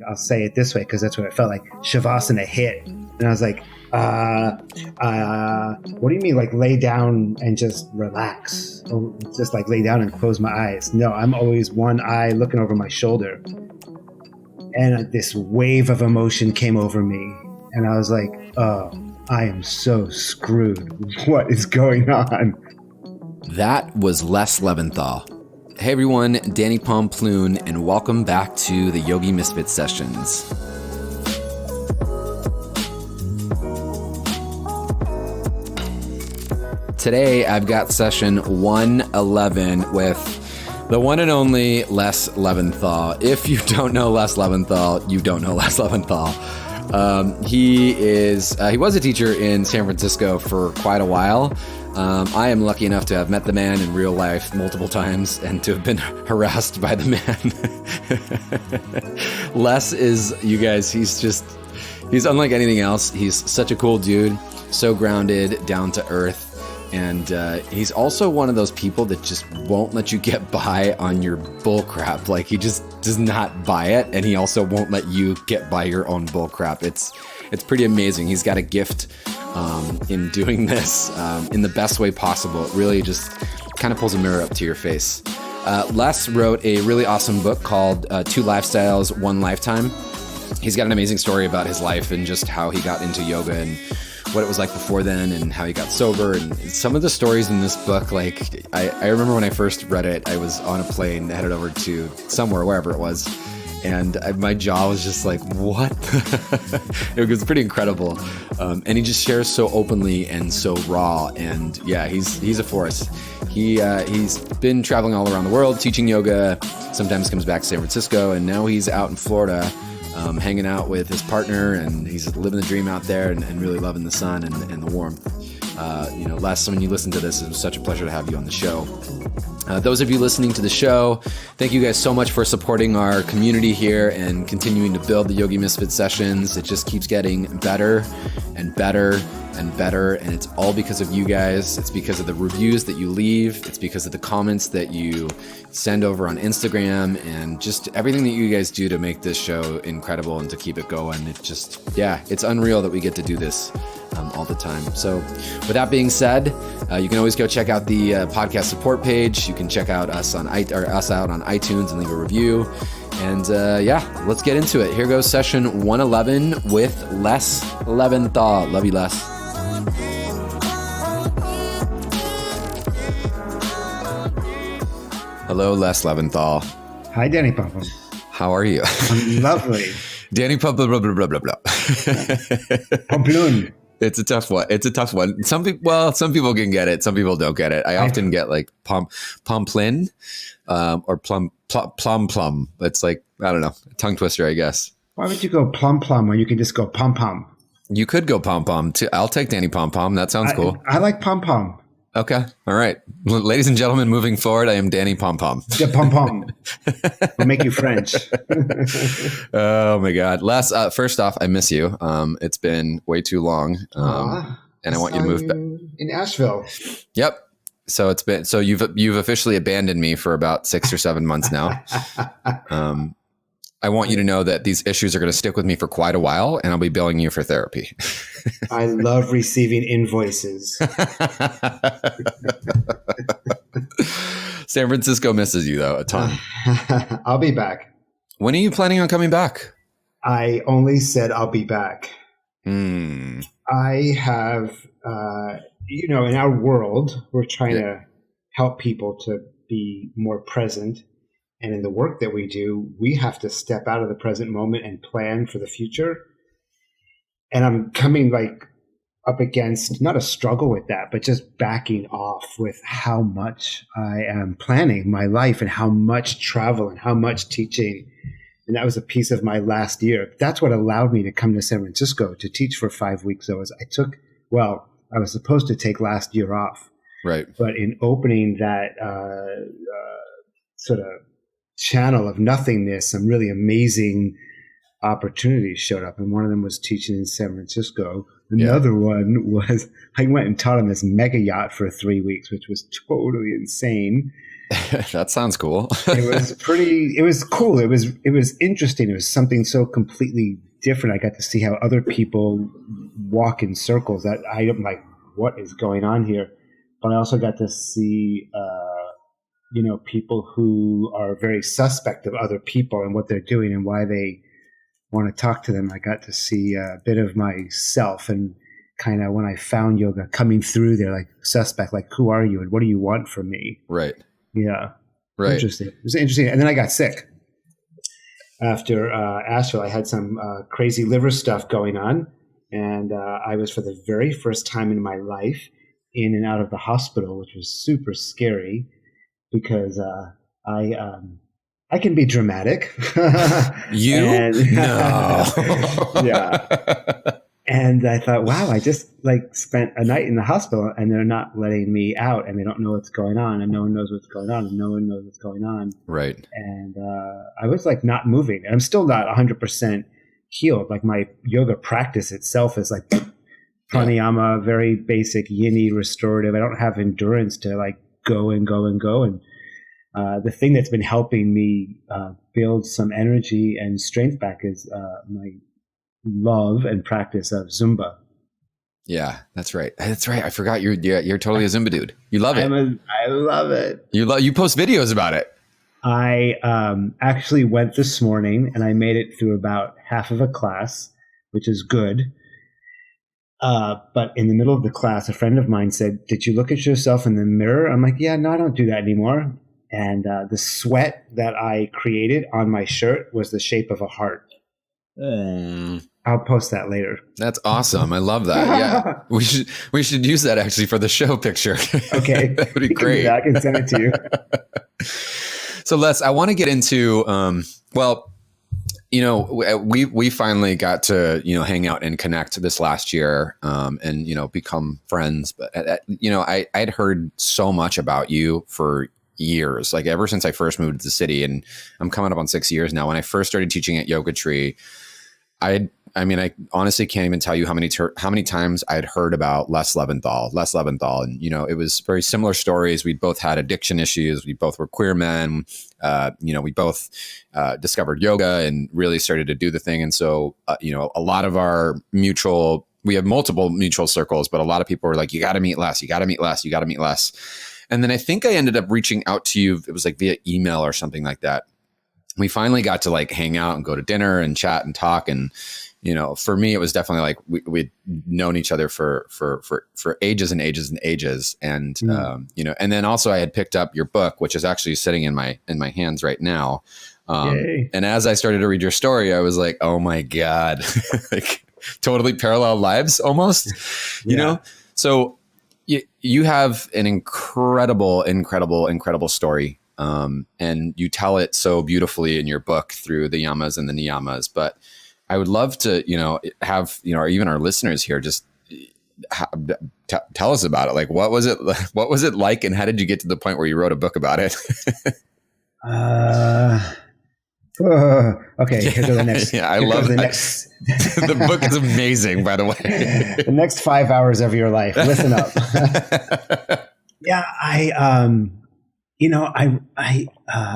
I'll say it this way because that's what it felt like. Savasana hit. And I was like, what do you mean, like lay down and just relax? Or just like lay down and close my eyes? No, I'm always one eye looking over my shoulder. And this wave of emotion came over me. And I was like, oh, I am so screwed. What is going on? That was Les Leventhal. Hey everyone, Danny Pomploon, and welcome back to the Yogi Misfit Sessions. Today I've got session 111 with the one and only Les Leventhal. If you don't know Les Leventhal, you don't know Les Leventhal. He was a teacher in San Francisco for quite a while. I am lucky enough to have met the man in real life multiple times and to have been harassed by the man. Les is, you guys, he's unlike anything else. He's such a cool dude, so grounded, down to earth. And he's also one of those people that just won't let you get by on your bull crap. Like, he just does not buy it. And he also won't let you get by your own bull crap. It's pretty amazing. He's got a gift in doing this in the best way possible. It really just kind of pulls a mirror up to your face. Les wrote a really awesome book called Two Lifestyles, One Lifetime. He's got an amazing story about his life and just how he got into yoga and what it was like before then and how he got sober. And some of the stories in this book, like I remember when I first read it, I was on a plane headed over to somewhere, wherever it was. And my jaw was just like, what? It was pretty incredible. And he just shares so openly and so raw. And yeah, he's a force. He's been traveling all around the world, teaching yoga, sometimes comes back to San Francisco, and now he's out in Florida, hanging out with his partner, and he's living the dream out there and really loving the sun and the warmth. Les, when you listen to this, it was such a pleasure to have you on the show. Those of you listening to the show, thank you guys so much for supporting our community here and continuing to build the Yogi Misfit Sessions. It just keeps getting better and better and better, and it's all because of you guys. It's because of the reviews that you leave. It's because of the comments that you send over on Instagram, and just everything that you guys do to make this show incredible and to keep it going. It's unreal that we get to do this all the time. So with that being said, you can always go check out the podcast support page. You can check out us out on iTunes and leave a review. And let's get into it. Here goes session 111 with Les Leventhal. Love you, Les. Hello, Les Leventhal. Hi, Danny Pomploon. How are you? I'm lovely. Danny Pomploon, blah, blah, blah, blah, blah. Pomploon. It's a tough one. Some people can get it. Some people don't get it. I often get like pomplin or plum. It's like, I don't know, a tongue twister, I guess. Why would you go plum when you can just go pom-pom? You could go pom-pom too. I'll take Danny Pom-Pom. That sounds cool. I like pom-pom. Okay. All right. Ladies and gentlemen, moving forward, I am Danny Pom-Pom. Yeah, pom-pom. We'll make you French. Oh my God. Les, first off, I miss you. It's been way too long. And I want you to move back. In Asheville. Yep. So you've officially abandoned me for about 6 or 7 months now. I want you to know that these issues are going to stick with me for quite a while, and I'll be billing you for therapy. I love receiving invoices. San Francisco misses you, though, a ton. I'll be back. When are you planning on coming back? I only said I'll be back. I have, in our world, we're trying to help people to be more present. And in the work that we do, we have to step out of the present moment and plan for the future. And I'm coming up against not a struggle with that, but just backing off with how much I am planning my life and how much travel and how much teaching. And that was a piece of my last year. That's what allowed me to come to San Francisco to teach for 5 weeks. I was supposed to take last year off. Right. But in opening that sort of channel of nothingness, some really amazing opportunities showed up. And one of them was teaching in San Francisco. Another one was I went and taught on this mega yacht for 3 weeks, which was totally insane. That sounds cool. It was cool. It was interesting. It was something so completely different. I got to see how other people walk in circles that I'm like, what is going on here? But I also got to see, people who are very suspect of other people and what they're doing and why they want to talk to them. I got to see a bit of myself, and kind of when I found yoga coming through there, like suspect, like, who are you and what do you want from me? Right. Yeah. Right. Interesting. It was interesting. And then I got sick after Asheville. I had some crazy liver stuff going on. And I was, for the very first time in my life, in and out of the hospital, which was super scary because I can be dramatic. You? And, no. Yeah. And I thought, wow, I just spent a night in the hospital and they're not letting me out and they don't know what's going on and no one knows what's going on and no one knows what's going on. Right. And I was not moving. And I'm still not 100% healed. Like my yoga practice itself is like pranayama, very basic yin-y restorative. I don't have endurance to go and go and go. And the thing that's been helping me build some energy and strength back is my love and practice of Zumba. Yeah, that's right. That's right. I forgot you're totally a Zumba dude. You love it. I love it. You post videos about it. I actually went this morning and I made it through about half of a class, which is good. But in the middle of the class, a friend of mine said, "Did you look at yourself in the mirror?" I'm like, "Yeah, no, I don't do that anymore." And the sweat that I created on my shirt was the shape of a heart. I'll post that later. That's awesome. I love that. Yeah, we should use that actually for the show picture. Okay, that would be great. I can send it to you. So Les, I want to get into we finally got to hang out and connect this last year and become friends. But I'd heard so much about you for years, like ever since I first moved to the city, and I'm coming up on 6 years now. When I first started teaching at Yoga Tree, I honestly can't even tell you how many times I'd heard about Les Leventhal. And, it was very similar stories. We both had addiction issues. We both were queer men. We both discovered yoga and really started to do the thing. And so, a lot of we have multiple mutual circles, but a lot of people were like, you got to meet Les, you got to meet Les, you got to meet Les. And then I think I ended up reaching out to you. It was via email or something like that. We finally got to hang out and go to dinner and chat and talk. And, for me, it was definitely we'd known each other for ages and ages and ages. And, and then also I had picked up your book, which is actually sitting in my hands right now. And as I started to read your story, I was like, oh my God, totally parallel lives almost, you know? So you have an incredible story. And you tell it so beautifully in your book through the yamas and the niyamas. But I would love to, have, or even our listeners here, just tell us about it. What was it like, and how did you get to the point where you wrote a book about it? Okay. Here's the next. Yeah, I love the next. The book is amazing, by the way. The next 5 hours of your life. Listen up. Yeah, I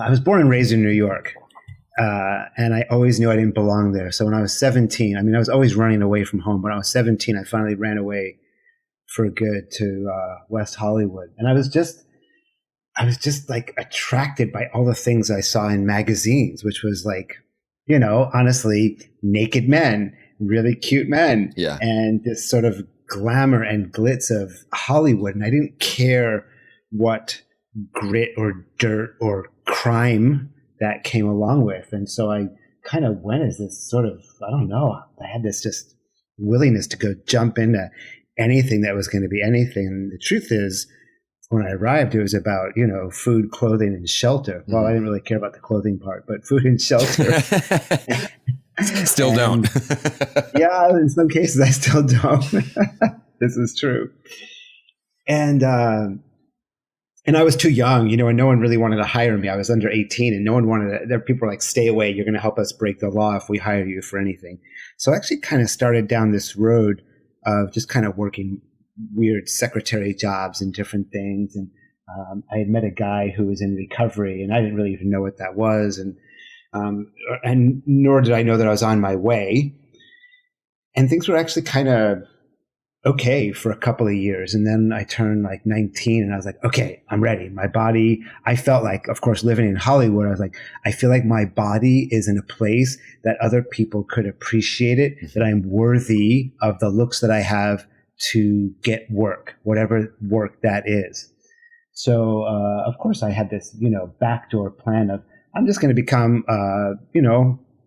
was born and raised in New York, and I always knew I didn't belong there. So when I was 17, I was always running away from home. When I was 17, I finally ran away for good to West Hollywood, and I was just attracted by all the things I saw in magazines, which was honestly, naked men, really cute men, and this sort of glamour and glitz of Hollywood, and I didn't care what grit or dirt or crime that came along with. And so I kind of went as this sort of, I had this just willingness to go jump into anything that was going to be anything. And the truth is, when I arrived, it was about, food, clothing, and shelter. Well, I didn't really care about the clothing part, but food and shelter. Still don't. Yeah, in some cases I still don't. This is true. And I was too young, and no one really wanted to hire me. I was under 18 and no one wanted to. There people were like, stay away. You're going to help us break the law if we hire you for anything. So I actually kind of started down this road of just kind of working weird secretary jobs and different things. And I had met a guy who was in recovery, and I didn't really even know what that was, and nor did I know that I was on my way. And things were actually kind of okay for a couple of years. And then I turned like 19 and I was like, okay, I'm ready. My body, I felt like, of course, living in Hollywood, I was like, I feel like my body is in a place that other people could appreciate it, that I'm worthy of the looks that I have to get work, whatever work that is. So, of course, I had this, backdoor plan of, I'm just going to become,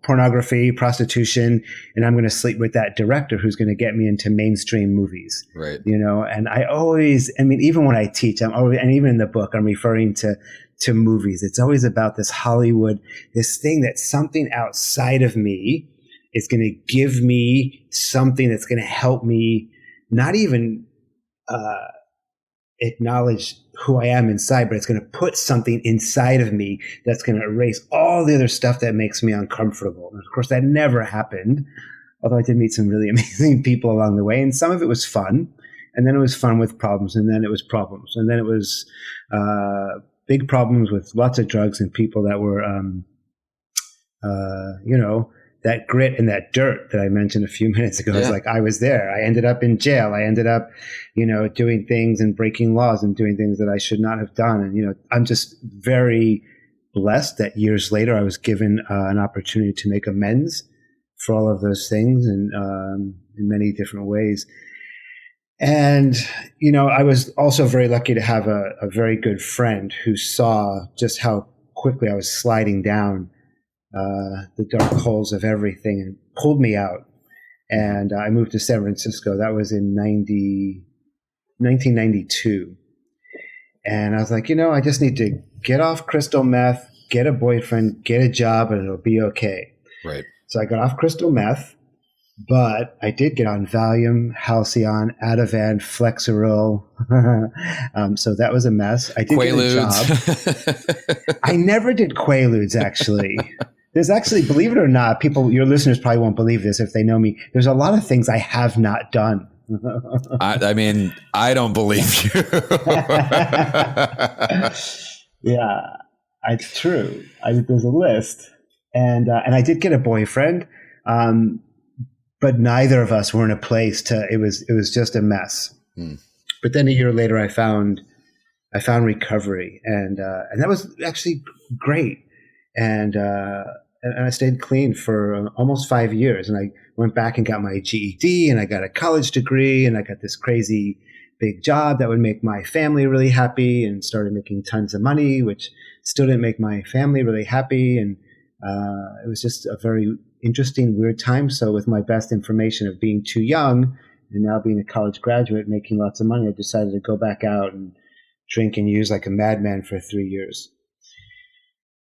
pornography, prostitution, and I'm going to sleep with that director who's going to get me into mainstream movies. Right. And even when I teach, and even in the book, I'm referring to movies. It's always about this Hollywood, this thing that something outside of me is going to give me something that's going to help me not even acknowledge who I am inside, but it's going to put something inside of me that's going to erase all the other stuff that makes me uncomfortable. And of course, that never happened, although I did meet some really amazing people along the way. And some of it was fun. And then it was fun with problems. And then it was problems. And then it was big problems with lots of drugs and people that were, that grit and that dirt that I mentioned a few minutes ago. It's like I was there. I ended up in jail. I ended up, doing things and breaking laws and doing things that I should not have done. And, I'm just very blessed that years later I was given an opportunity to make amends for all of those things and in many different ways. And, I was also very lucky to have a very good friend who saw just how quickly I was sliding down the dark holes of everything and pulled me out. And I moved to San Francisco. That was in 1992. And I was like, I just need to get off crystal meth, get a boyfriend, get a job, and it'll be okay. Right. So I got off crystal meth, but I did get on Valium, Halcyon, Ativan, Flexeril. So that was a mess. I did Quaaludes. Get a job. I never did Quaaludes, actually. There's actually, believe it or not, your listeners probably won't believe this if they know me. There's a lot of things I have not done. I don't believe you. Yeah, it's true. There's a list. And I did get a boyfriend, but neither of us were in a place it was just a mess. But then a year later, I found recovery, and that was actually great. And I stayed clean for almost 5 years. And I went back and got my GED, and I got a college degree, and I got this crazy big job that would make my family really happy, and started making tons of money, which still didn't make my family really happy. And it was just a very interesting, weird time. So with my best information of being too young and now being a college graduate, making lots of money, I decided to go back out and drink and use like a madman for 3 years.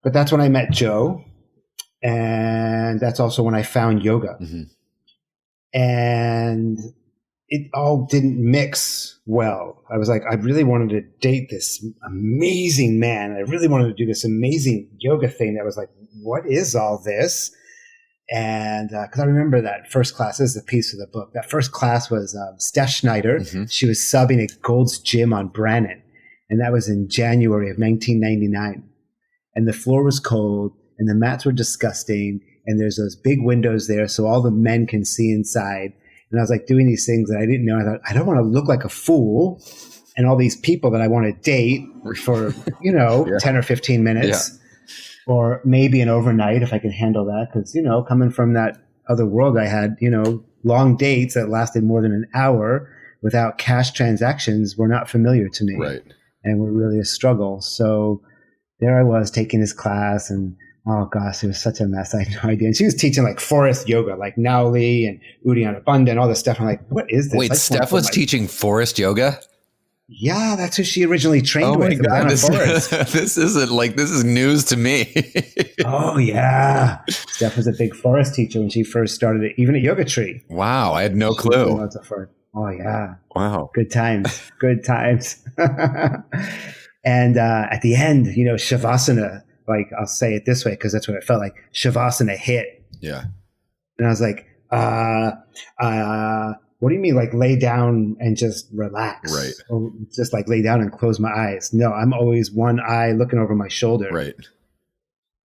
But that's when I met Joe. And that's also when I found yoga. Mm-hmm. And it all didn't mix well. I was like, I really wanted to date this amazing man. I really wanted to do this amazing yoga thing that was like, what is all this? And because I remember that first class, this is a piece of the book. That first class was Steph Schneider. Mm-hmm. She was subbing at Gold's Gym on Brannan. And that was in January of 1999. And the floor was cold and the mats were disgusting. And there's those big windows there so all the men can see inside. And I was like doing these things that I didn't know. I thought, I don't want to look like a fool. And all these people that I want to date for, 10 or 15 minutes. Yeah. Or maybe an overnight if I can handle that. Because, coming from that other world, I had, long dates that lasted more than an hour without cash transactions were not familiar to me. Right. And were really a struggle. So there I was taking this class and, oh gosh, it was such a mess. I had no idea. And she was teaching like forest yoga, like Nauli and Uddiyana Bandha and all this stuff. I'm like, what is this? Wait, Steph was teaching forest yoga? Yeah, that's who she originally trained with. Oh my God, this is news to me. Oh yeah. Steph was a big forest teacher when she first started it, even at Yoga Tree. Wow, I had no clue. Oh yeah. Wow. Good times. Good times. And at the end, Savasana, like I'll say it this way because that's what it felt like. Savasana hit. Yeah. And I was like, what do you mean, like lay down and just relax? Right. Or just like lay down and close my eyes? No, I'm always one eye looking over my shoulder. Right.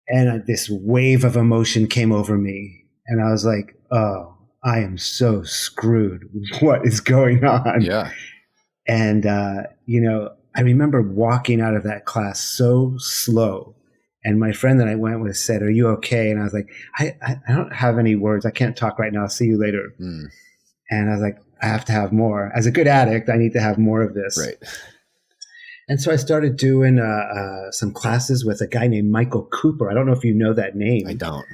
And this wave of emotion came over me. And I was like, oh, I am so screwed. What is going on? Yeah. And, I remember walking out of that class so slow. And my friend that I went with said, are you okay? And I was like, I don't have any words. I can't talk right now. I'll see you later. And I was like, I have to have more. As a good addict, I need to have more of this. Right. And so I started doing some classes with a guy named Michael Cooper. I don't know if you know that name. I don't.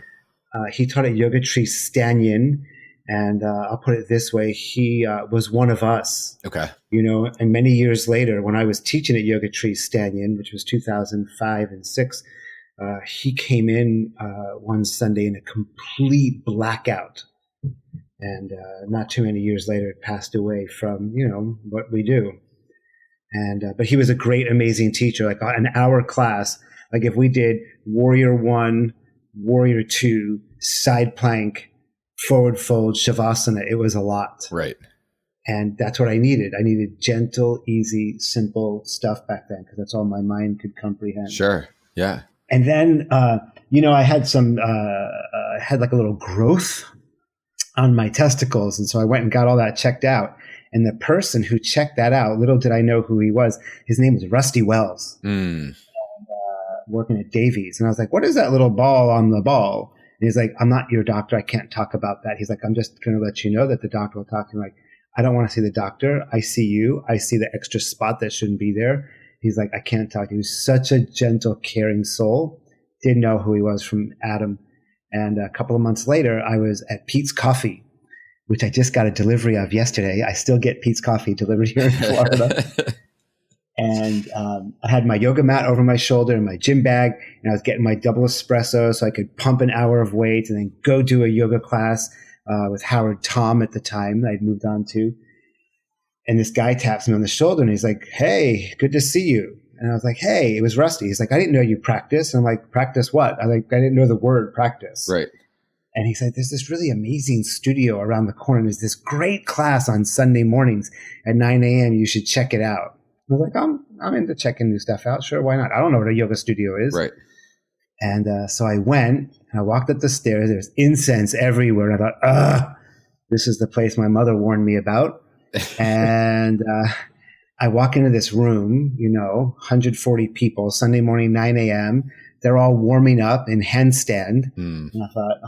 He taught at Yoga Tree Stanyan. And I'll put it this way, he was one of us. Okay. And many years later, when I was teaching at Yoga Tree Stanyan, which was 2005 and 6, he came in one Sunday in a complete blackout. And not too many years later, passed away from, what we do. And but he was a great, amazing teacher. Like an hour class, like if we did Warrior 1, Warrior 2, side plank, forward fold, Savasana, it was a lot. Right. And that's what I needed. I needed gentle, easy, simple stuff back then because that's all my mind could comprehend. Sure. Yeah. And then, I had had like a little growth on my testicles. And so I went and got all that checked out. And the person who checked that out, little did I know who he was. His name was Rusty Wells, working at Davies. And I was like, what is that little ball on the ball? And he's like, I'm not your doctor. I can't talk about that. He's like, I'm just going to let you know that the doctor will talk to you. Like, I don't want to see the doctor. I see you. I see the extra spot that shouldn't be there. He's like, I can't talk to you. He's such a gentle, caring soul. Didn't know who he was from Adam. And a couple of months later, I was at Pete's Coffee, which I just got a delivery of yesterday. I still get Pete's Coffee delivered here in Florida. And I had my yoga mat over my shoulder and my gym bag, and I was getting my double espresso so I could pump an hour of weight and then go do a yoga class with Howard Tom at the time that I'd moved on to. And this guy taps me on the shoulder and he's like, hey, good to see you. And I was like, hey, it was Rusty. He's like, I didn't know you practice. And I'm like, practice what? I didn't know the word practice. Right. And he said, there's this really amazing studio around the corner. There's this great class on Sunday mornings at 9 a.m. You should check it out. I was like, I'm into checking new stuff out. Sure, why not? I don't know what a yoga studio is. Right. And so I went and I walked up the stairs. There's incense everywhere. And I thought, this is the place my mother warned me about. And I walk into this room, 140 people, Sunday morning, 9 a.m. They're all warming up in handstand. And I thought,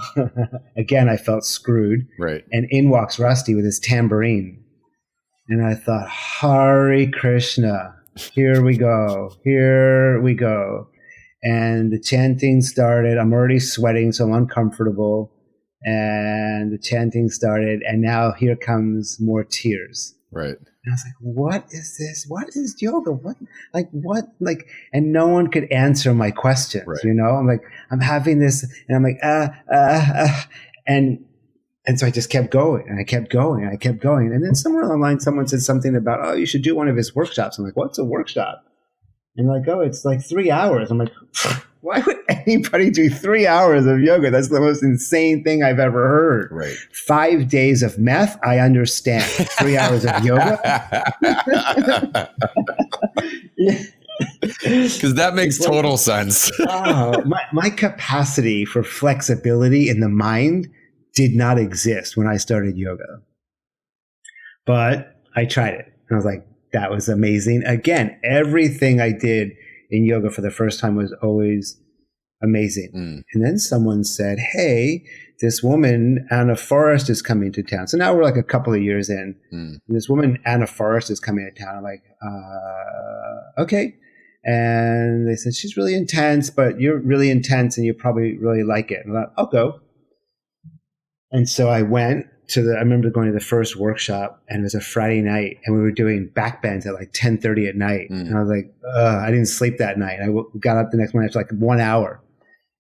again, I felt screwed. Right. And in walks Rusty with his tambourine. And I thought, Hare Krishna, here we go, here we go. And the chanting started. I'm already sweating, so I'm uncomfortable. And the chanting started, and now here comes more tears. Right. And I was like, what is this? What is yoga? What? And no one could answer my questions, right. I'm like, I'm having this, and I'm like, and so I just kept going, and I kept going, and I kept going. And then somewhere along the line, someone said something about, oh, you should do one of his workshops. I'm like, what's a workshop? And like, oh, it's like 3 hours. I'm like, why would anybody do 3 hours of yoga? That's the most insane thing I've ever heard. Right. 5 days of meth, I understand. 3 hours of yoga? Because that makes total sense. My capacity for flexibility in the mind did not exist when I started yoga. But I tried it. And I was like, that was amazing. Again, everything I did in yoga for the first time was always amazing. And then someone said, hey, this woman, Anna Forrest, is coming to town. So now we're like a couple of years in. And this woman, Anna Forrest, is coming to town. I'm like, okay. And they said, she's really intense, but you're really intense and you probably really like it. And I thought, I'll go. And so I went I remember going to the first workshop, and it was a Friday night, and we were doing back bends at like 10:30 at night. And I was like, I didn't sleep that night. I got up the next morning after like 1 hour,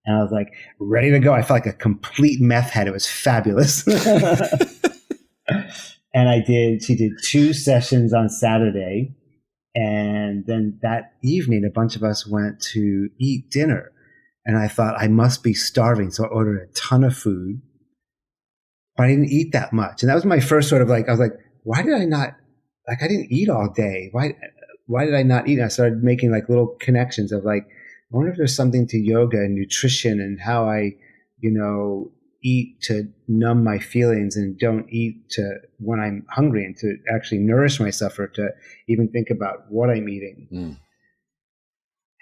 and I was like ready to go. I felt like a complete meth head. It was fabulous. And she did 2 sessions on Saturday. And then that evening, a bunch of us went to eat dinner. And I thought I must be starving. So I ordered a ton of food. but I didn't eat that much. And that was my first sort of like, I was like, why did I not, like, I didn't eat all day. Why did I not eat? And I started making like little connections of like, I wonder if there's something to yoga and nutrition and how I, eat to numb my feelings and don't eat to when I'm hungry and to actually nourish myself or to even think about what I'm eating.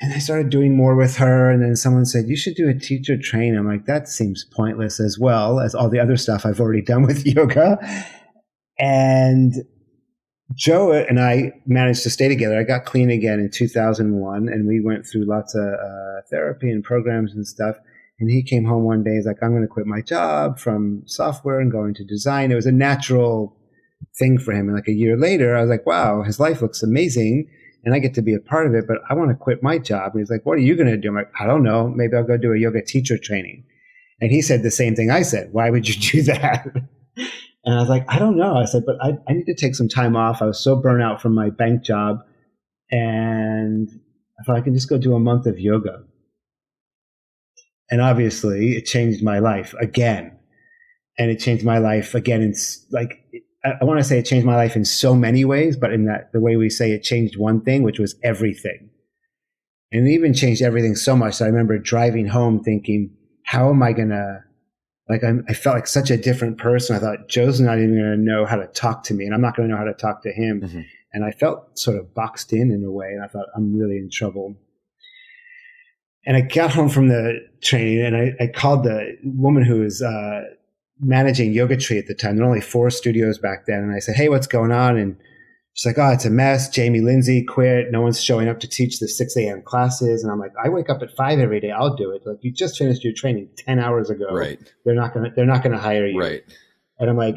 And I started doing more with her. And then someone said, you should do a teacher training. I'm like, that seems pointless as well as all the other stuff I've already done with yoga. And Joe and I managed to stay together. I got clean again in 2001, and we went through lots of therapy and programs and stuff. And he came home one day. He's like, I'm going to quit my job from software and go into design. It was a natural thing for him. And like a year later, I was like, wow, his life looks amazing. And I get to be a part of it, but I want to quit my job. And he's like, what are you going to do? I'm like, I don't know. Maybe I'll go do a yoga teacher training. And he said the same thing I said. Why would you do that? And I was like, I don't know. I said, but I need to take some time off. I was so burnt out from my bank job. And I thought I can just go do a month of yoga. And obviously it changed my life again. And it changed my life again. It's like, I want to say it changed my life in so many ways, but in that the way we say it changed one thing, which was everything. And it even changed everything so much. So I remember driving home thinking, how am I going to, like, I felt like such a different person. I thought Joe's not even going to know how to talk to me and I'm not going to know how to talk to him. Mm-hmm. And I felt sort of boxed in a way. And I thought, I'm really in trouble. And I got home from the training and I called the woman who was managing Yoga Tree at the time. There were only 4 studios back then. And I said, hey, what's going on? And she's like, oh, it's a mess. Jamie Lindsay quit. No one's showing up to teach the 6 a.m. classes. And I'm like, I wake up at 5 every day. I'll do it. Like, you just finished your training 10 hours ago. Right. They're not gonna hire you. Right. And I'm like,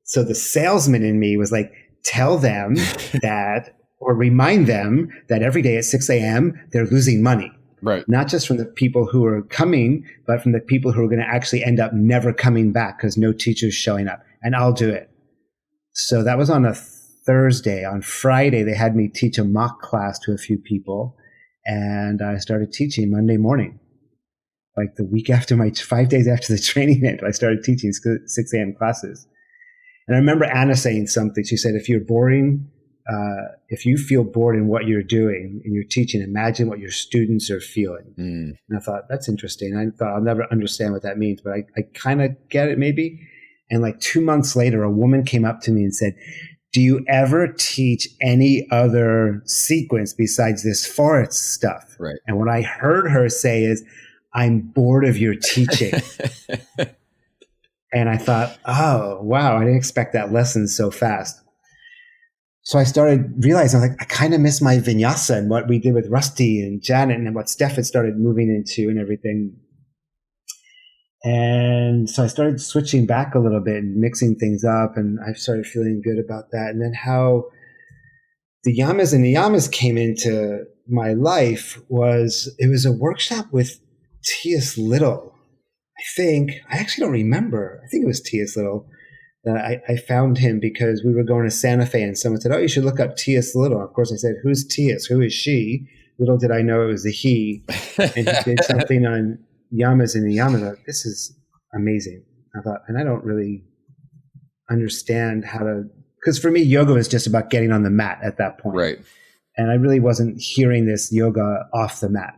so the salesman in me was like, tell them that, or remind them that every day at 6 a.m. they're losing money. Right. Not just from the people who are coming, but from the people who are going to actually end up never coming back because no teacher's showing up. And I'll do it. So that was on a Thursday. On Friday, they had me teach a mock class to a few people. And I started teaching Monday morning. Like the week after 5 days after the training ended, I started teaching 6 a.m. classes. And I remember Anna saying something. She said, if you feel bored in what you're doing and you're teaching, imagine what your students are feeling. And I thought, that's interesting. I thought I'll never understand what that means, but I kind of get it maybe. And like 2 months later, a woman came up to me and said, do you ever teach any other sequence besides this forest stuff? Right. And what I heard her say is, I'm bored of your teaching. And I thought, oh, wow, I didn't expect that lesson so fast. So I started realizing, I kind of miss my vinyasa and what we did with Rusty and Janet and what Steph had started moving into and everything. And so I started switching back a little bit and mixing things up, and I started feeling good about that. And then how the Yamas and the Yamas came into my life was a workshop with T.S. Little. I actually don't remember. I think it was T.S. Little. I found him because we were going to Santa Fe and someone said, oh, you should look up T.S. Little. Of course, I said, who's T.S.? Who is she? Little did I know it was a he. And he did something on Yamas and the Yamas. I thought, this is amazing. I thought, and I don't really understand how to, because for me, yoga was just about getting on the mat at that point. Right. And I really wasn't hearing this yoga off the mat.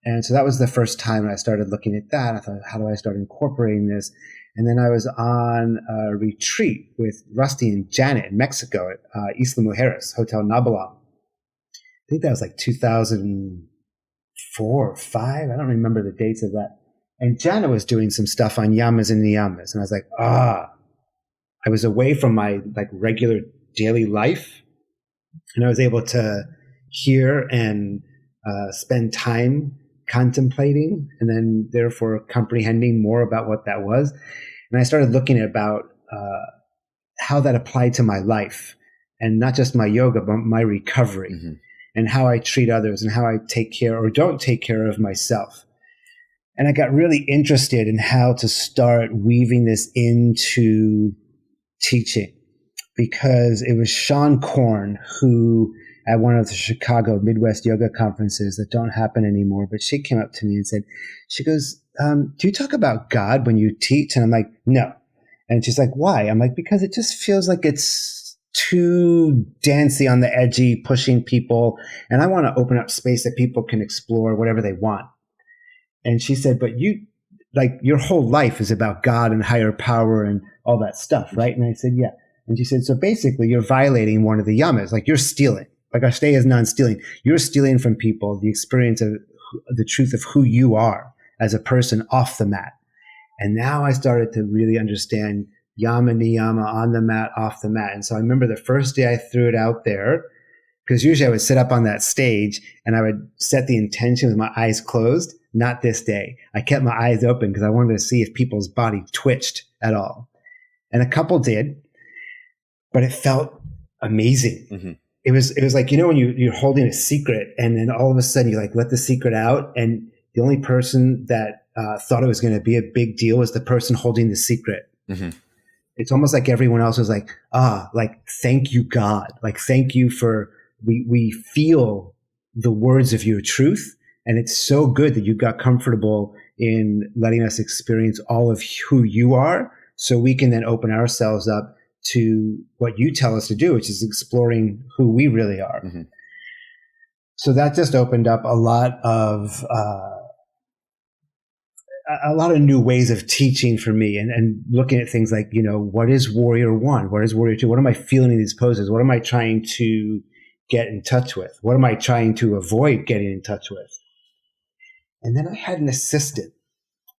And so that was the first time I started looking at that. I thought, how do I start incorporating this? And then I was on a retreat with Rusty and Janet in Mexico at Isla Mujeres, Hotel Nabalom. I think that was like 2004 or 5. I don't remember the dates of that. And Janet was doing some stuff on Yamas and Niyamas. And I was like, I was away from my like regular daily life. And I was able to hear and spend time contemplating and then therefore comprehending more about what that was. And I started looking at about how that applied to my life, and not just my yoga, but my recovery, and how I treat others and how I take care or don't take care of myself. And I got really interested in how to start weaving this into teaching, because it was Sean Korn who, at one of the Chicago Midwest yoga conferences that don't happen anymore, but she came up to me and said, she goes, do you talk about God when you teach? And I'm like, no. And she's like, why? I'm like, because it just feels like it's too dancey on the edgy, pushing people. And I want to open up space that people can explore whatever they want. And she said, but your whole life is about God and higher power and all that stuff, right? And I said, yeah. And she said, so basically you're violating one of the yamas, like you're stealing. Like our stay is non-stealing. You're stealing from people the experience of the truth of who you are as a person off the mat. And now I started to really understand yama niyama, on the mat, off the mat. And so I remember the first day I threw it out there, because usually I would sit up on that stage and I would set the intention with my eyes closed. Not this day. I kept my eyes open because I wanted to see if people's body twitched at all. And a couple did, but it felt amazing. Mm-hmm. It was like, when you're holding a secret and then all of a sudden you like let the secret out, and the only person that thought it was going to be a big deal was the person holding the secret. Mm-hmm. It's almost like everyone else was like, thank you, God. Like, thank you for, we feel the words of your truth. And it's so good that you got comfortable in letting us experience all of who you are, so we can then open ourselves up to what you tell us to do, which is exploring who we really are. Mm-hmm. So that just opened up a lot of new ways of teaching for me, and looking at things like, what is warrior one? What is warrior two? What am I feeling in these poses? What am I trying to get in touch with? What am I trying to avoid getting in touch with? And then I had an assistant,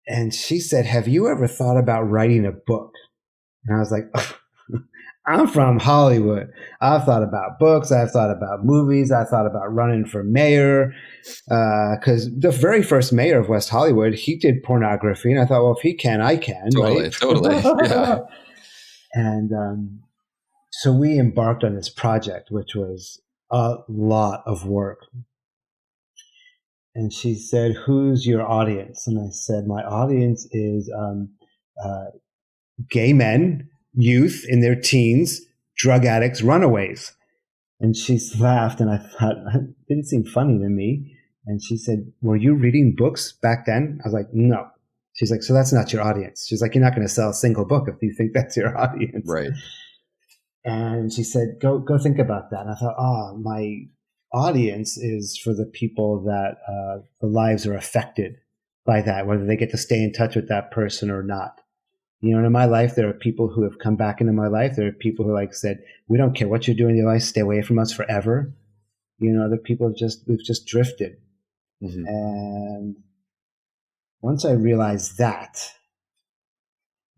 and she said, have you ever thought about writing a book? And I was like, I'm from Hollywood. I've thought about books. I've thought about movies. I thought about running for mayor, because the very first mayor of West Hollywood, he did pornography. And I thought, well, if he can, I can. Totally. Yeah. And so we embarked on this project, which was a lot of work. And she said, who's your audience? And I said, my audience is gay men, youth in their teens, drug addicts, runaways. And she laughed, and I thought, it didn't seem funny to me. And she said, were you reading books back then? I was like, no. She's like, so that's not your audience. She's like, you're not going to sell a single book if you think that's your audience. Right. And she said, go think about that. And I thought, my audience is for the people that the lives are affected by that, whether they get to stay in touch with that person or not. In my life, there are people who have come back into my life. There are people who said, we don't care what you're doing in your life, stay away from us forever. Other people we've just drifted. Mm-hmm. And once I realized that,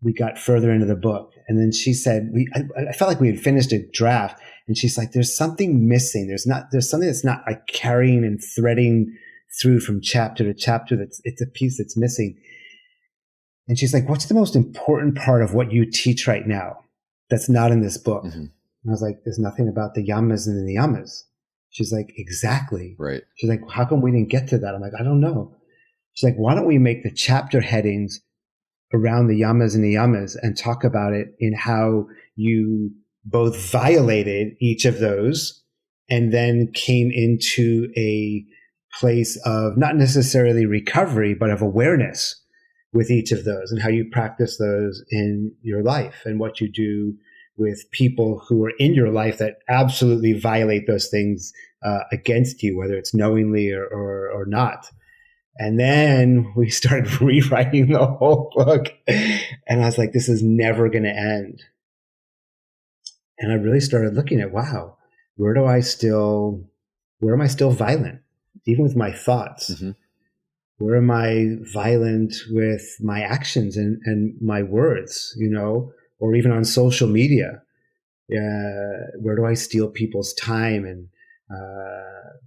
we got further into the book. And then she said, I felt like we had finished a draft. And she's like, there's something missing. There's something that's not like carrying and threading through from chapter to chapter. It's a piece that's missing. And she's like, what's the most important part of what you teach right now that's not in this book? Mm-hmm. And I was like, there's nothing about the yamas and the niyamas. She's like, exactly. Right. She's like, how come we didn't get to that? I'm like, I don't know. She's like, why don't we make the chapter headings around the yamas and niyamas and talk about it in how you both violated each of those and then came into a place of not necessarily recovery, but of awareness with each of those, and how you practice those in your life, and what you do with people who are in your life that absolutely violate those things against you, whether it's knowingly or not. And then we started rewriting the whole book, and I was like, this is never going to end. And I really started looking at, wow, where am I still violent, even with my thoughts? Mm-hmm. Where am I violent with my actions and my words, or even on social media? Where do I steal people's time? And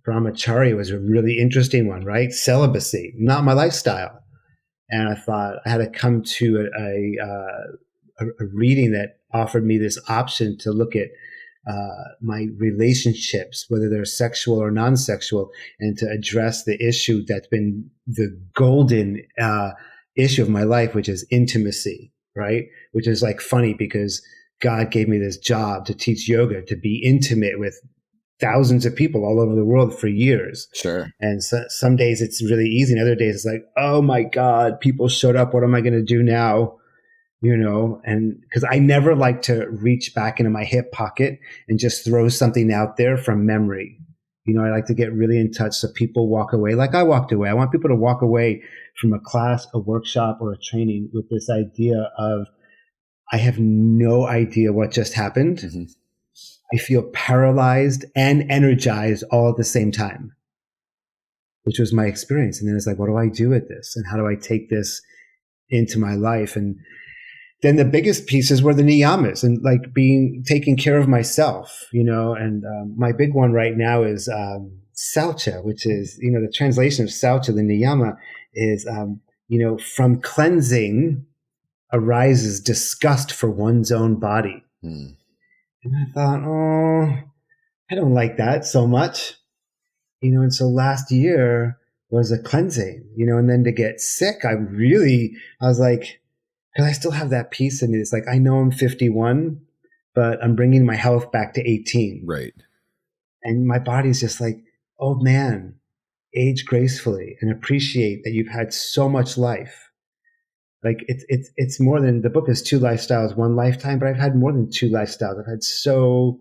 brahmacharya was a really interesting one, right? Celibacy, not my lifestyle. And I thought I had to come to a reading that offered me this option to look at my relationships, whether they're sexual or non-sexual, and to address the issue that's been the golden issue of my life, which is intimacy, right? Which is like funny because God gave me this job to teach yoga, to be intimate with thousands of people all over the world for years. Sure. And so, some days it's really easy, and other days it's like, oh my God, people showed up. What am I going to do now? and because I never like to reach back into my hip pocket and just throw something out there from memory. I like to get really in touch so people walk away like I walked away. I want people to walk away from a class, a workshop, or a training with this idea of, I have no idea what just happened. Mm-hmm. I feel paralyzed and energized all at the same time, which was my experience. And then it's like, what do I do with this? And how do I take this into my life? And then the biggest pieces were the niyamas and like taking care of myself, and my big one right now is CELTA, which is, the translation of CELTA, the niyama is, from cleansing arises disgust for one's own body. And I thought, I don't like that so much, and so last year was a cleansing, and then to get sick, I was like, because I still have that piece in me. It's like, I know I'm 51, but I'm bringing my health back to 18. Right. And my body's just like, old man, age gracefully and appreciate that you've had so much life. Like it's more than, the book is 2 lifestyles, 1 lifetime, but I've had more than 2 lifestyles. I've had so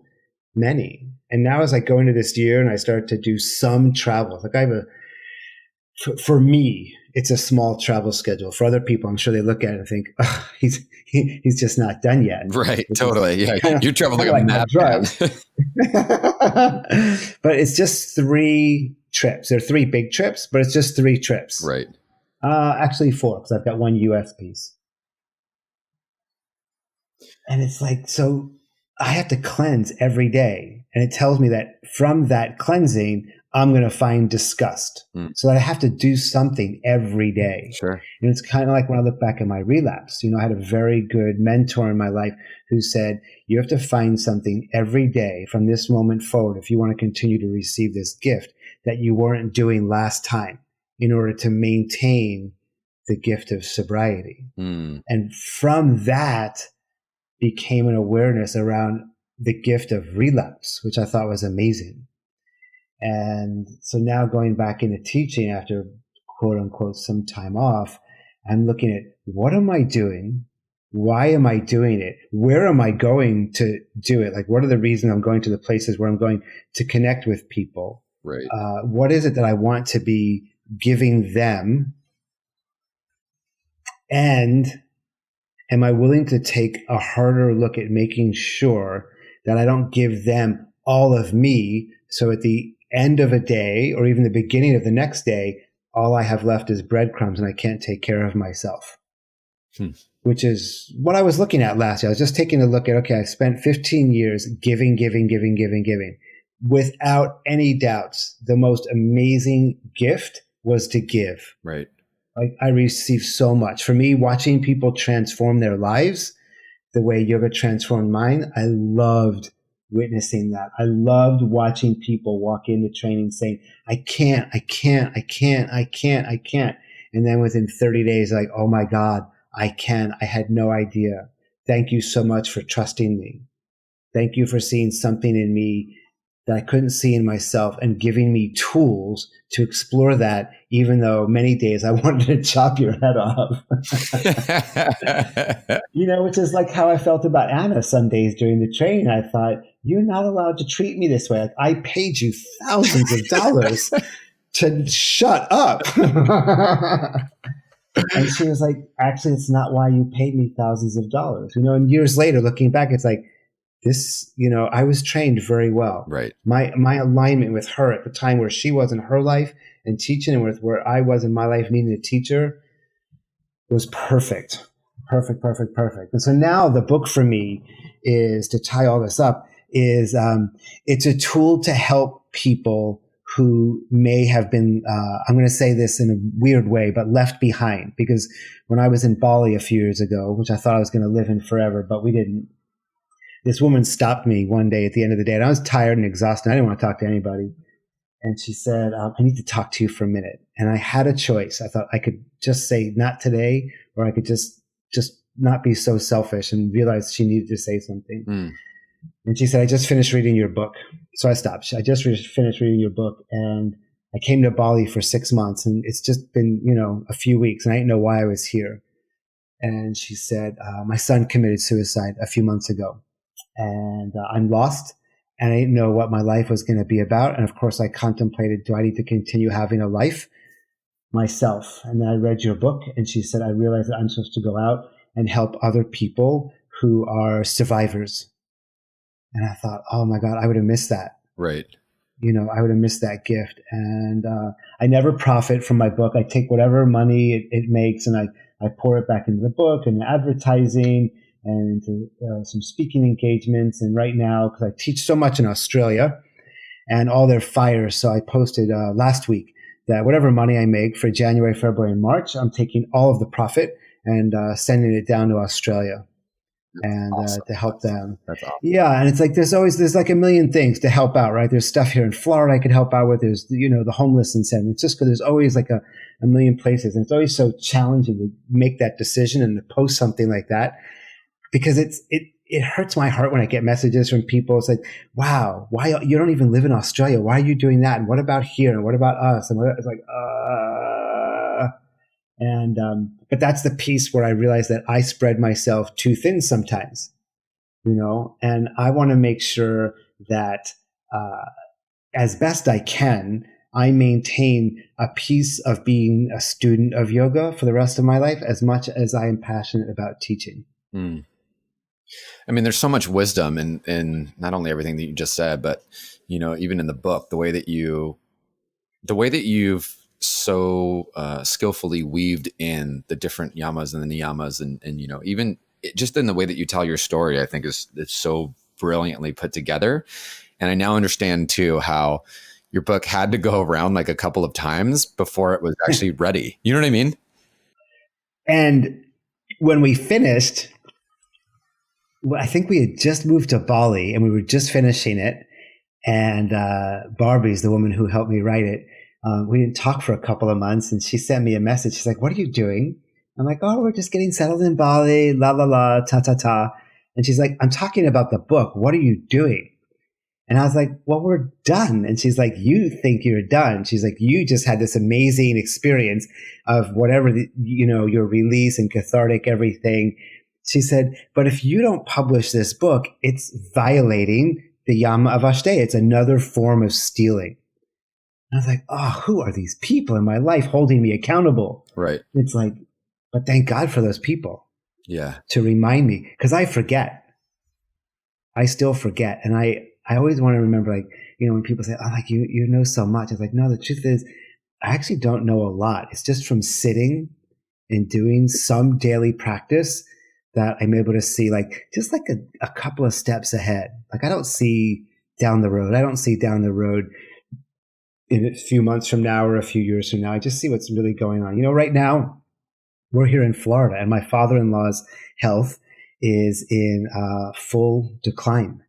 many. And now as I go into this year and I start to do some travel, like I have for me, it's a small travel schedule. For other people, I'm sure they look at it and think, oh, he's just not done yet. Right, totally. Yeah, you travel like a madman. But it's just 3 trips. There are 3 big trips, but it's just 3 trips. Right. Actually 4, because I've got 1 US piece. And it's like, so I have to cleanse every day. And it tells me that from that cleansing, I'm going to find disgust. So that I have to do something every day. Sure. And it's kind of like when I look back at my relapse, I had a very good mentor in my life who said, you have to find something every day from this moment forward if you want to continue to receive this gift that you weren't doing last time in order to maintain the gift of sobriety. And from that became an awareness around the gift of relapse, which I thought was amazing. And so now going back into teaching after quote unquote some time off, I'm looking at, what am I doing? Why am I doing it? Where am I going to do it? Like, what are the reasons I'm going to the places where I'm going to connect with people? Right. What is it that I want to be giving them? And am I willing to take a harder look at making sure that I don't give them all of me? So at the end of a day or even the beginning of the next day, all I have left is breadcrumbs and I can't take care of myself, which is what I was looking at last year. I was just taking a look at, okay, I spent 15 years giving. Without any doubts, the most amazing gift was to give. Right. Like, I received so much. For me, watching people transform their lives the way yoga transformed mine, I loved witnessing that. I loved watching people walk into training saying, I can't. And then within 30 days, like, oh my God, I can. I had no idea. Thank you so much for trusting me. Thank you for seeing something in me that I couldn't see in myself and giving me tools to explore that, even though many days I wanted to chop your head off. Which is like how I felt about Anna some days during the training. I thought, you're not allowed to treat me this way. Like, I paid you thousands of dollars to shut up. And she was like, actually, it's not why you paid me thousands of dollars. And years later, looking back, it's like, this, I was trained very well. Right. My alignment with her at the time where she was in her life and teaching, and with where I was in my life needing a teacher, was perfect. Perfect. And so now the book for me is, to tie all this up, is it's a tool to help people who may have been, I'm going to say this in a weird way, but left behind. Because when I was in Bali a few years ago, which I thought I was going to live in forever, but we didn't, this woman stopped me one day at the end of the day, and I was tired and exhausted. I didn't want to talk to anybody. And she said, I need to talk to you for a minute. And I had a choice. I thought I could just say, not today, or I could just not be so selfish, and realize she needed to say something. And she said, I just finished reading your book. So I stopped. I just finished reading your book, and I came to Bali for 6 months, and it's just been, a few weeks, and I didn't know why I was here. And she said, my son committed suicide a few months ago, and I'm lost, and I didn't know what my life was going to be about. And of course, I contemplated, do I need to continue having a life myself? And then I read your book, and she said, I realized that I'm supposed to go out and help other people who are survivors. And I thought, oh my God, I would have missed that. Right. I would have missed that gift. And I never profit from my book. I take whatever money it makes, and I pour it back into the book and advertising and into some speaking engagements. And right now, because I teach so much in Australia and all their fires, so I posted last week that whatever money I make for January, February, and March, I'm taking all of the profit and sending it down to Australia. And awesome. To help them. That's awesome. Yeah, and it's like there's like a million things to help out, right? There's stuff here in Florida I could help out with. There's the homeless in San Francisco. There's always like a million places, and it's always so challenging to make that decision and to post something like that, because it hurts my heart when I get messages from people. It's like, wow, why you don't even live in Australia? Why are you doing that? And what about here? And what about us? And it's like, And, but that's the piece where I realize that I spread myself too thin sometimes, and I want to make sure that, as best I can, I maintain a piece of being a student of yoga for the rest of my life, as much as I am passionate about teaching. Mm. I mean, there's so much wisdom in not only everything that you just said, but, even in the book, the way that you've so skillfully weaved in the different yamas and the niyamas, and even just in the way that you tell your story, I think it's so brilliantly put together. And I now understand too how your book had to go around like a couple of times before it was actually ready. You know what I mean? And when we finished, I think we had just moved to Bali and we were just finishing it. And Barbie's the woman who helped me write it. We didn't talk for a couple of months, and she sent me a message. She's like, what are you doing? I'm like, oh, we're just getting settled in Bali, la, la, la, ta, ta, ta. And she's like, I'm talking about the book. What are you doing? And I was like, well, we're done. And she's like, you think you're done. She's like, you just had this amazing experience of whatever, your release and cathartic everything. She said, but if you don't publish this book, it's violating the Yama of Ashte. It's another form of stealing. I was like, oh, who are these people in my life holding me accountable? Right. It's like, but thank God for those people. Yeah. To remind me, because I forget. I still forget. And I always want to remember, like, when people say, oh, like, you know so much. It's like, no, the truth is, I actually don't know a lot. It's just from sitting and doing some daily practice that I'm able to see, like, just like a couple of steps ahead. Like, I don't see down the road. I don't see down the road in a few months from now or a few years from now. I just see what's really going on. Right now we're here in Florida, and my father-in-law's health is in full decline.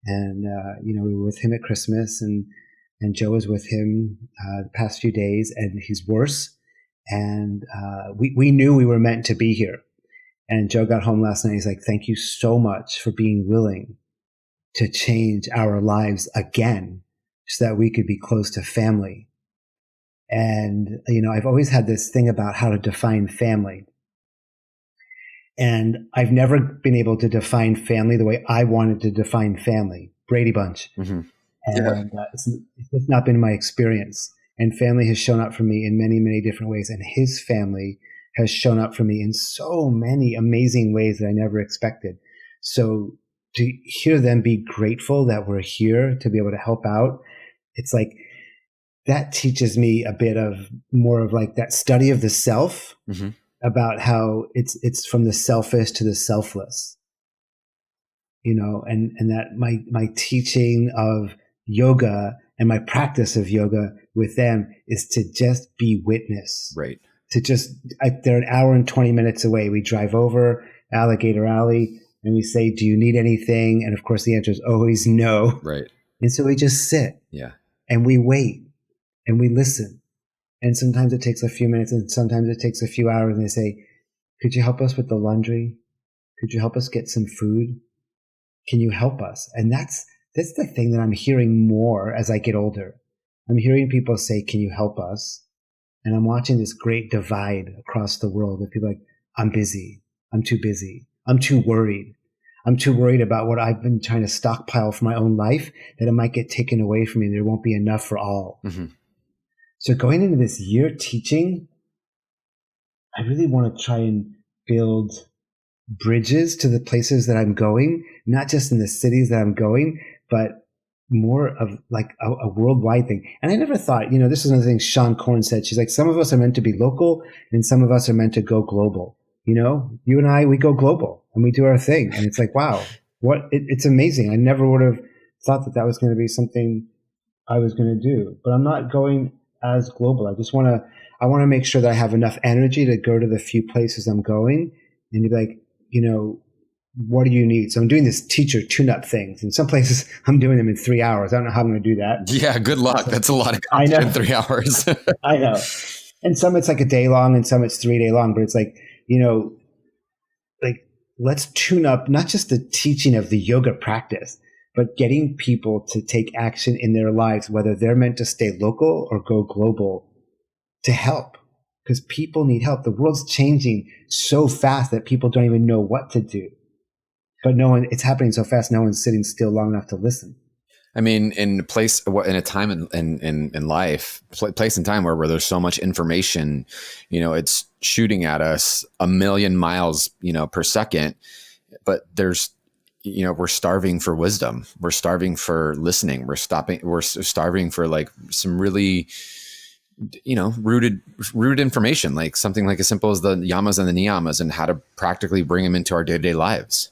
And, we were with him at Christmas, and Joe was with him the past few days, and he's worse. And we knew we were meant to be here. And Joe got home last night. He's like, thank you so much for being willing to change our lives again, so that we could be close to family. And, I've always had this thing about how to define family. And I've never been able to define family the way I wanted to define family, Brady Bunch. Mm-hmm. And it's not been my experience. And family has shown up for me in many, many different ways. And his family has shown up for me in so many amazing ways that I never expected. So to hear them be grateful that we're here to be able to help out, it's like that teaches me a bit of more of like that study of the self, mm-hmm. about how it's from the selfish to the selfless, and that my teaching of yoga and my practice of yoga with them is to just be witness. Right. They're an hour and 20 minutes away. We drive over Alligator Alley and we say, do you need anything? And of course the answer is always no. Right. And so we just sit. Yeah. And we wait and we listen. And sometimes it takes a few minutes and sometimes it takes a few hours, and they say, could you help us with the laundry? Could you help us get some food? Can you help us? And that's the thing that I'm hearing more as I get older. I'm hearing people say, can you help us? And I'm watching this great divide across the world of people like, I'm busy. I'm too busy. I'm too worried. I'm too worried about what I've been trying to stockpile for my own life that it might get taken away from me. There won't be enough for all. Mm-hmm. So going into this year teaching, I really want to try and build bridges to the places that I'm going, not just in the cities that I'm going, but more of like a worldwide thing. And I never thought, this is another thing Sean Corn said. She's like, some of us are meant to be local and some of us are meant to go global. You and I, we go global and we do our thing. And it's like, wow, it's amazing. I never would have thought that was going to be something I was going to do, but I'm not going as global. I just want to make sure that I have enough energy to go to the few places I'm going and be like, what do you need? So I'm doing this teacher tune-up things. In some places, I'm doing them in 3 hours. I don't know how I'm going to do that. Yeah, good luck. That's a lot of content in 3 hours. I know. And some it's like a day long and some it's 3 day long. But it's like, let's tune up not just the teaching of the yoga practice, but getting people to take action in their lives, whether they're meant to stay local or go global, to help. Because people need help. The world's changing so fast that people don't even know what to do. But it's happening so fast, no one's sitting still long enough to listen. I mean, in a time in life, place and time where there's so much information, it's shooting at us 1,000,000 miles, per second. But we're starving for wisdom. We're starving for listening. We're starving for like some really, rooted information, like something like as simple as the Yamas and the Niyamas and how to practically bring them into our day-to-day lives.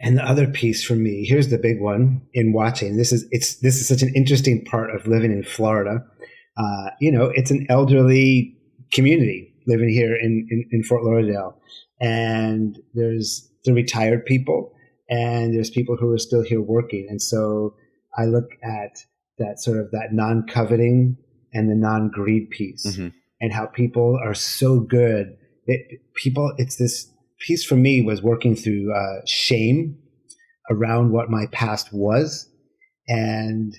And the other piece for me, here's the big one in watching. This is such an interesting part of living in Florida. It's an elderly community living here in Fort Lauderdale, and there's the retired people, and there's people who are still here working. And so I look at that sort of that non-coveting and the non-greed piece, mm-hmm. and how people are so good. It's this piece for me was working through shame around what my past was and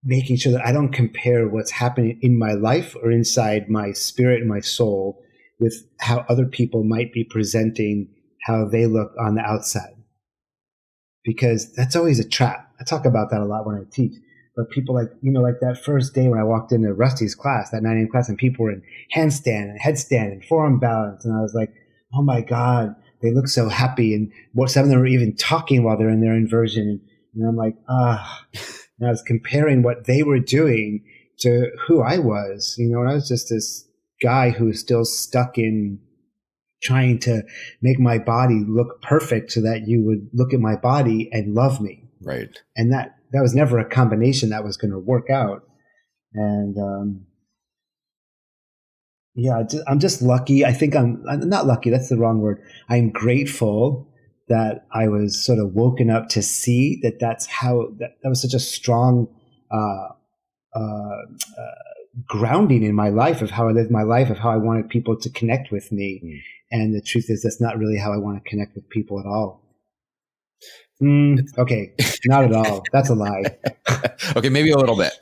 making sure that I don't compare what's happening in my life or inside my spirit and my soul with how other people might be presenting how they look on the outside. Because that's always a trap. I talk about that a lot when I teach. But people like that first day when I walked into Rusty's class, that 9 a.m. class, and people were in handstand and headstand and forearm balance. And I was like, oh my God, they look so happy. And some of them were even talking while they're in their inversion. And I'm like, And I was comparing what they were doing to who I was, and I was just this guy who was still stuck in trying to make my body look perfect so that you would look at my body and love me. Right. And that was never a combination that was going to work out. And, I'm just lucky. I think I'm not lucky. That's the wrong word. I'm grateful that I was sort of woken up to see that that was such a strong grounding in my life of how I lived my life, of how I wanted people to connect with me. Mm. And the truth is that's not really how I want to connect with people at all. Okay, not at all. That's a lie. Okay, maybe a little bit.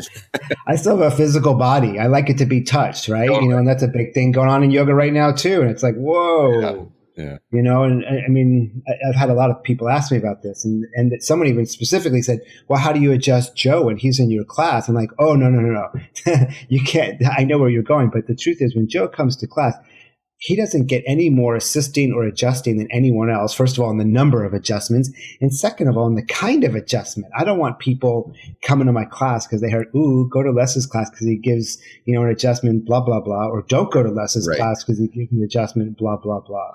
I still have a physical body. I like it to be touched, right? Totally. And that's a big thing going on in yoga right now too. And it's like, whoa. Yeah. And I mean, I've had a lot of people ask me about this, and that someone even specifically said, well, how do you adjust Joe when he's in your class? I'm like, oh, no. You can't. I know where you're going. But the truth is, when Joe comes to class, he doesn't get any more assisting or adjusting than anyone else. First of all, in the number of adjustments. And second of all, in the kind of adjustment. I don't want people coming to my class because they heard, go to Les's class because he gives, an adjustment, blah, blah, blah. Or don't go to Les's class because he gives an adjustment, blah, blah, blah.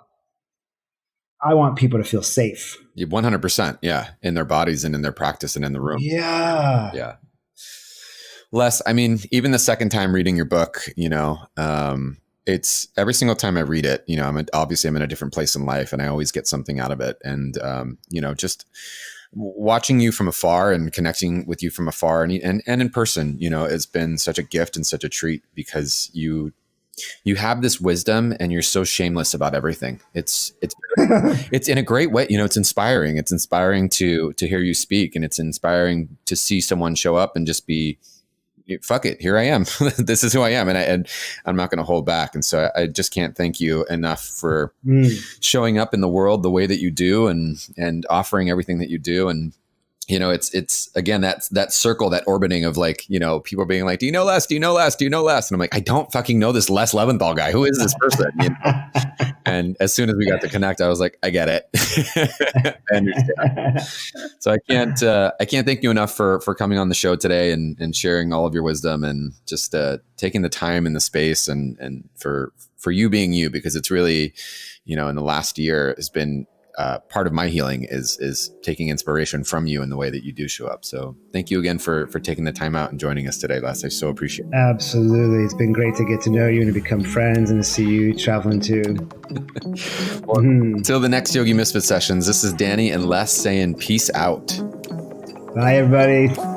I want people to feel safe. 100%. Yeah. In their bodies and in their practice and in the room. Yeah. Yeah. Les, I mean, even the second time reading your book, it's every single time I read it, I'm in a different place in life and I always get something out of it. And, just watching you from afar and connecting with you from afar and in person, it's been such a gift and such a treat because you have this wisdom and you're so shameless about everything. It's in a great way. It's inspiring. It's inspiring to hear you speak, and it's inspiring to see someone show up and just be, fuck it, here I am. This is who I am. And I'm not going to hold back. And so I just can't thank you enough for showing up in the world the way that you do and offering everything that you do. And, it's again, that circle, that orbiting of like, people being like, do you know Les? Do you know Les? Do you know Les? And I'm like, I don't fucking know this Les Leventhal guy. Who is this person? And as soon as we got to connect, I was like, I get it. I understand. So I can't thank you enough for coming on the show today and sharing all of your wisdom and just taking the time and the space and for you being you, because it's really, in the last year has been part of my healing is taking inspiration from you in the way that you do show up. So thank you again for taking the time out and joining us today, Les. I so appreciate it. Absolutely. It's been great to get to know you and to become friends and to see you traveling too. Well, until the next Yogi Misfit sessions, this is Danny and Les saying peace out. Bye, everybody.